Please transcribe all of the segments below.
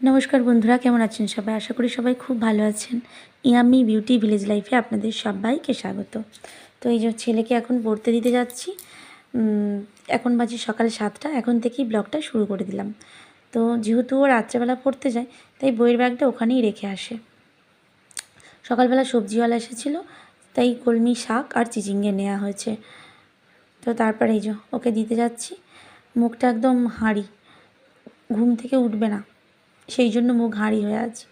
নমস্কার বন্ধুরা, কেমন আছেন সবাই? আশা করি সবাই খুব ভালো আছেন। ইয়াম্মি বিউটি ভিলেজ লাইফে আপনাদের সবাইকে স্বাগত। তো এই যে ছেলেকে এখন পড়তে দিতে যাচ্ছি। এখন বাজে সকাল 7টা। এখন থেকেই ব্লগটা শুরু করে দিলাম। তো যেহেতু ও রাত্রেবেলা পড়তে যায়, তাই বইয়ের ব্যাগটা ওখানেই রেখে আসে। সকালবেলা সবজিওয়ালা এসেছিলো, তাই কলমি শাক আর চিচিঙ্গে নেওয়া হয়েছে। তো তারপরে এই যে ওকে দিতে যাচ্ছি। মুখটা একদম হাঁড়ি, ঘুম থেকে উঠবে না, সেই জন্য মুখ হাঁড়ি হয়ে আছে।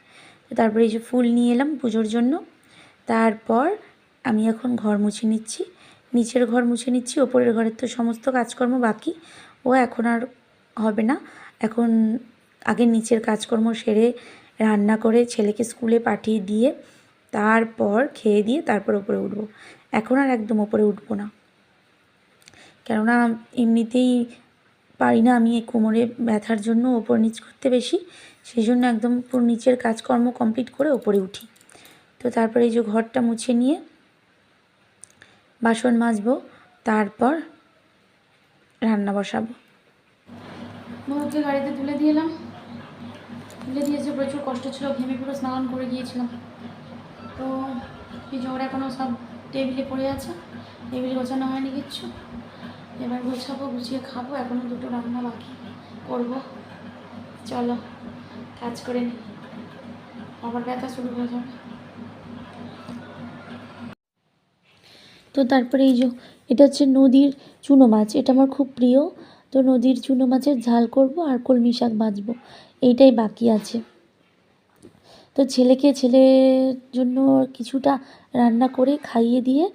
তারপরে এই যে ফুল নিয়ে এলাম পুজোর জন্য। তারপর আমি এখন ঘর মুছে নিচ্ছি, নিচের ঘর মুছে নিচ্ছি। ওপরের ঘরের তো সমস্ত কাজকর্ম বাকি, ও এখন আর হবে না। এখন আগে নিচের কাজকর্ম সেরে রান্না করে ছেলেকে স্কুলে পাঠিয়ে দিয়ে তারপর খেয়ে দিয়ে তারপর ওপরে উঠবো। এখন আর একদম ওপরে উঠবো না, কেননা এমনিতেই পারি না আমি এই কোমরে ব্যথার জন্য ওপর নিচ করতে বেশি। সেই জন্য একদম পুরো নিচের কাজকর্ম কমপ্লিট করে ওপরে উঠি। তো তারপরে এই যে ঘরটা মুছে নিয়ে বাসন মাজবো, তারপর রান্না বসাবো। বউকে গাড়িতে তুলে দিয়ে এলাম, তুলে দিয়েছে। প্রচুর কষ্ট ছিল, ঘেমে পুরো স্নান করে গিয়েছিলাম। তো এই যে ওরা এখনও সব টেবিলে পড়ে আছে, টেবিল গোছানো হয়নি কিচ্ছু। এবার গোছাবো, গুছিয়ে খাবো। এখনও দুটো রান্না বাকি করবো। চলো কাজ করে নিই, আবার ব্যথা শুরু হয়ে যাবে। তো তারপরে এই যে এটা হচ্ছে নদীর চুনো মাছ, এটা আমার খুব প্রিয়। তো নদীর চুনো মাছের ঝাল করব আর কলমি শাক ভাজবো, এইটাই বাকি আছে। তো ছেলের জন্য কিছুটা রান্না করে খাইয়ে দিয়ে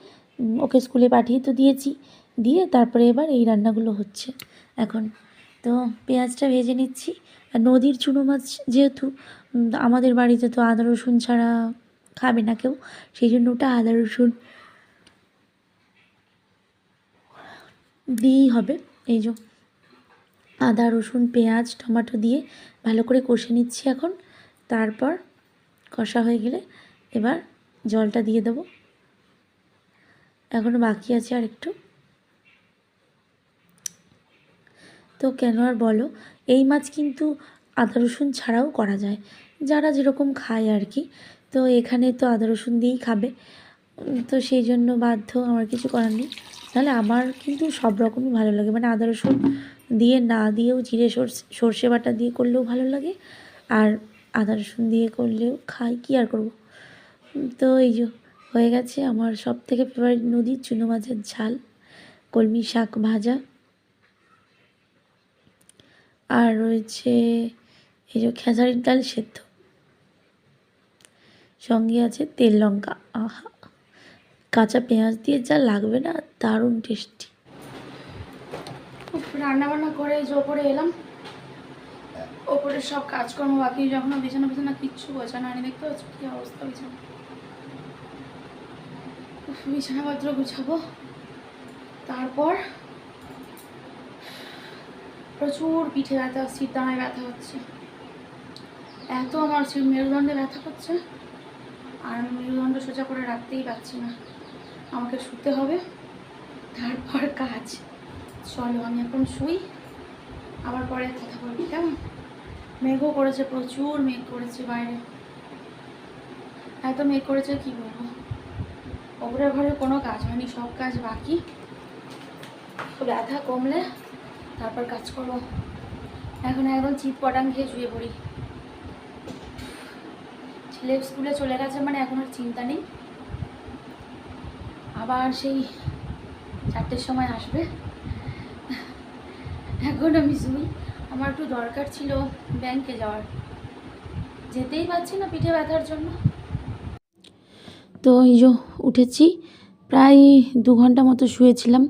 ওকে স্কুলে পাঠিয়ে তো দিয়েছি, দিয়ে তারপরে এবার এই রান্নাগুলো হচ্ছে এখন। তো পেঁয়াজটা ভেজে নিচ্ছি। আর নদীর চুনো মাছ যেহেতু, আমাদের বাড়িতে তো আদা রসুন ছাড়া খাবে না কেউ, সেই জন্য ওটা আদা রসুন দিয়েই হবে। এই যে আদা রসুন পেঁয়াজ টমেটো দিয়ে ভালো করে কষে নিচ্ছি এখন। তারপর কষা হয়ে গেলে এবার জলটা দিয়ে দেবো। এখনও বাকি আছে আর একটু। তো কেন আর বলো, এই মাছ কিন্তু আদা রসুন ছাড়াও করা যায়, যারা যেরকম খায় আর কি। তো এখানে তো আদা রসুন দিয়েই খাবে, তো সেই জন্য বাধ্য, আমার কিছু করার নেই। তাহলে আমার কিন্তু সব রকমই ভালো লাগে, মানে আদা রসুন দিয়ে না দিয়েও জিরে সর্ষে বাটা দিয়ে করলেও ভালো লাগে, আর আদা রসুন দিয়ে করলেও খাই, কি আর করব। তো এই যে হয়ে গেছে আমার সব থেকে ফেভারিট নদীর চুনো মাছের ঝাল, কলমি শাক ভাজা, আর রয়েছে এই যে খেসারির ডাল সেদ্ধ, সঙ্গে আছে তেল লঙ্কা। আহা, কাঁচা পেঁয়াজ দিয়ে যা লাগবে না, দারুণ টেস্টি। রান্নাবান্না করে যে ওপরে এলাম, ওপরে সব কাজকর্ম বাকি। যখন বিছানা বিছানা কিচ্ছু গোছানো হয়নি, দেখতে পাচ্ছ কী অবস্থা বিছানা। বিছানাপত্র গুছাবো। তারপর প্রচুর পিঠে ব্যথা, দাঁড়ায় ব্যথা হচ্ছে, এত আমার মেরুদণ্ডে ব্যথা করছে। আর আমি মেরুদণ্ড সোজা করে রাখতেই পারছি না, আমাকে শুতে হবে, তারপর কাজ। চলো আমি এখন শুই, আবার পরে কথা বলবি, কেমন? মেঘও করেছে, প্রচুর মেঘ করেছে বাইরে, এত মেঘ করেছে কি বলবো। ওপরে ঘরে কোনো কাজ হয়নি, সব কাজ বাকি। ব্যথা কমলে তারপর কাজ করবো। এখন একদম চিৎ পটাং খেয়ে শুয়ে পড়ি। ছেলে স্কুলে চলে গেছে মানে এখন আর চিন্তা নেই, আবার সেই 4টের সময় আসবে। এখন আমি শুই। আমার একটু দরকার ছিল ব্যাংকে যাওয়ার, যেতেই পারছি না পিঠে ব্যথার জন্য। তো এই যে উঠেছি, প্রায় 2 ঘন্টা মতো শুয়েছিলাম,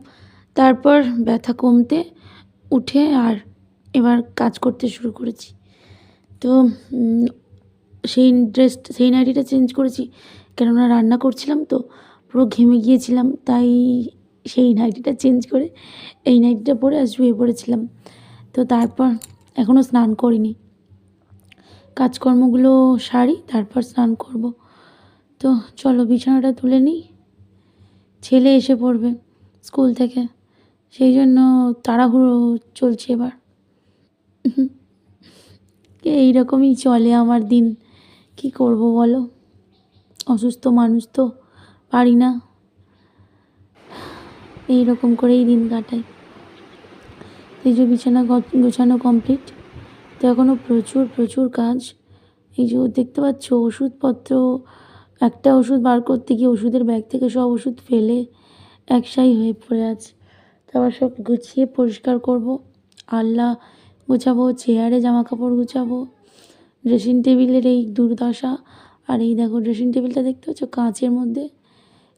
তারপর ব্যথা কমতে উঠে আর এবার কাজ করতে শুরু করেছি। তো সেই নাইটিটা চেঞ্জ করেছি, কেননা রান্না করছিলাম তো পুরো ঘেমে গিয়েছিলাম, তাই সেই নাইটিটা চেঞ্জ করে এই নাইটিটা পরে আর শুয়ে পড়েছিলাম। তো তারপর এখনও স্নান করিনি, কাজকর্মগুলো সারি তারপর স্নান করব। তো চলো বিছানাটা তুলে নিই, ছেলে এসে পড়বে স্কুল থেকে, সেই জন্য তাড়াহুড়ো চলছে এবার। এইরকমই চলে আমার দিন, কি করব বলো, অসুস্থ মানুষ তো, পারি না, এইরকম করেই দিন কাটাই। এই যে বিছানা গোছানো কমপ্লিট, তো এখনও প্রচুর প্রচুর কাজ। এই যে দেখতে পাচ্ছ ওষুধপত্র, একটা ওষুধ বার করতে গিয়ে ওষুধের ব্যাগ থেকে সব ওষুধ ফেলে একসাই হয়ে পড়ে আছে। তারপর সব গুছিয়ে পরিষ্কার করব, আলনা গোছাবো, চেয়ারে জামা কাপড় গুছাবো, ড্রেসিং টেবিলের এই দুর্দশা। আর এই দেখো ড্রেসিং টেবিলটা দেখতে পাচ্ছ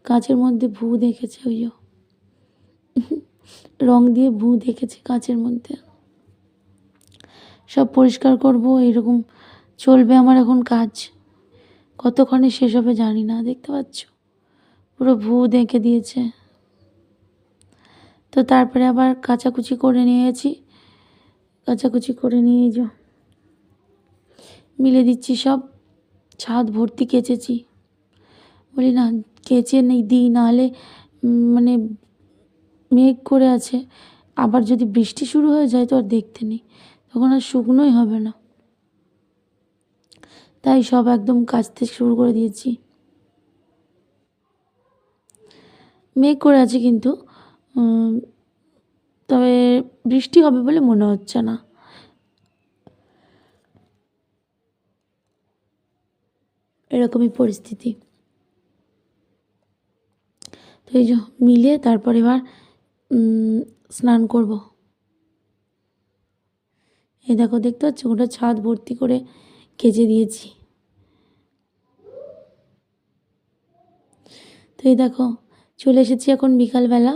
কাঁচের মধ্যে ভূ দেখেছে, ওই রং দিয়ে ভূ দেখেছে কাঁচের মধ্যে। সব পরিষ্কার করব, এরকম চলবে আমার এখন কাজ। কতক্ষণে শেষ হবে জানি না, দেখতে পাচ্ছ পুরো ভূ দেখে দিয়েছে। তো তারপরে আবার কাচাকুচি করে নিয়েছি, কাচাকুচি করে নিয়ে যে মিলে দিচ্ছি সব, ছাদ ভর্তি কেচেছি। বলি না কেচে নেই দিই, নাহলে মানে মেঘ করে আছে, আবার যদি বৃষ্টি শুরু হয়ে যায় তো আর দেখতে নেই, তখন আর শুকনোই হবে না। তাই সব একদম কাচতে শুরু করে দিয়েছি। মেঘ করে আছে কিন্তু তবে বৃষ্টি হবে বলে মনে হচ্ছে না। এরকমই পরিস্থিতি। তো এই যে মিলে তারপর এবার স্নান করব। এই দেখো দেখতে পাচ্ছ ওটা ছাদ ভর্তি করে কেচে দিয়েছি। তো এই দেখো চলে এসেছি এখন বিকালবেলা।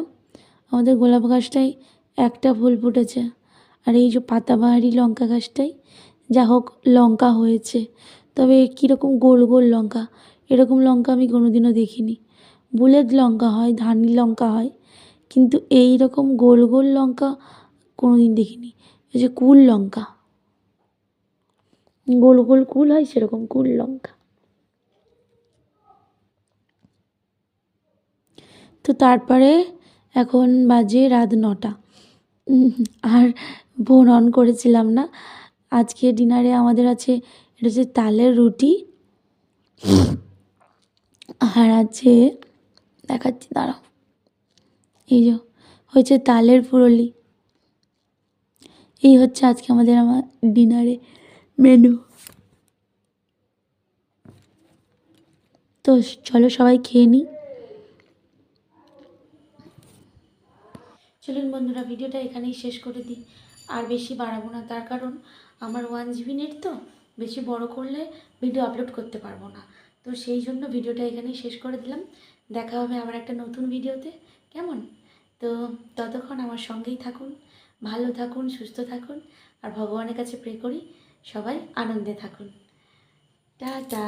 আমাদের গোলাপ গাছটায় একটা ফুল ফুটেছে, আর এই যে পাতাবাহারি লঙ্কা গাছটাই যা হোক লঙ্কা হয়েছে, তবে কীরকম গোল গোল লঙ্কা, এরকম লঙ্কা আমি কোনোদিনও দেখিনি। বুলেট লঙ্কা হয়, ধানি লঙ্কা হয়, কিন্তু এই রকম গোল গোল লঙ্কা কোনোদিন দেখিনি। এই যে কুল লঙ্কা, গোল গোল কুল হয় সেরকম কুল লঙ্কা। তো তারপরে এখন বাজে রাত 9টা। আর বোন অন করেছিলাম না। আজকে ডিনারে আমাদের আছে, এটা হচ্ছে তালের রুটি, আর আছে দেখাচ্ছি দাঁড়াও, এই যে হয়েছে তালের ফুরলি। এই হচ্ছে আজকে আমার ডিনারে মেনু। তো চলো সবাই খেয়ে নিই। চলুন বন্ধুরা, ভিডিওটা এখানেই শেষ করে দিই, আর বেশি বাড়াবো না, তার কারণ আমার 1 GB নেট, তো বেশি বড় করলে ভিডিও আপলোড করতে পারবো না। তো সেই জন্য ভিডিওটা এখানেই শেষ করে দিলাম। দেখা হবে আবার একটা নতুন ভিডিওতে, কেমন? তো ততক্ষণ আমার সঙ্গেই থাকুন, ভালো থাকুন, সুস্থ থাকুন, আর ভগবানের কাছে প্রে করি সবাই আনন্দে থাকুন। টাটা।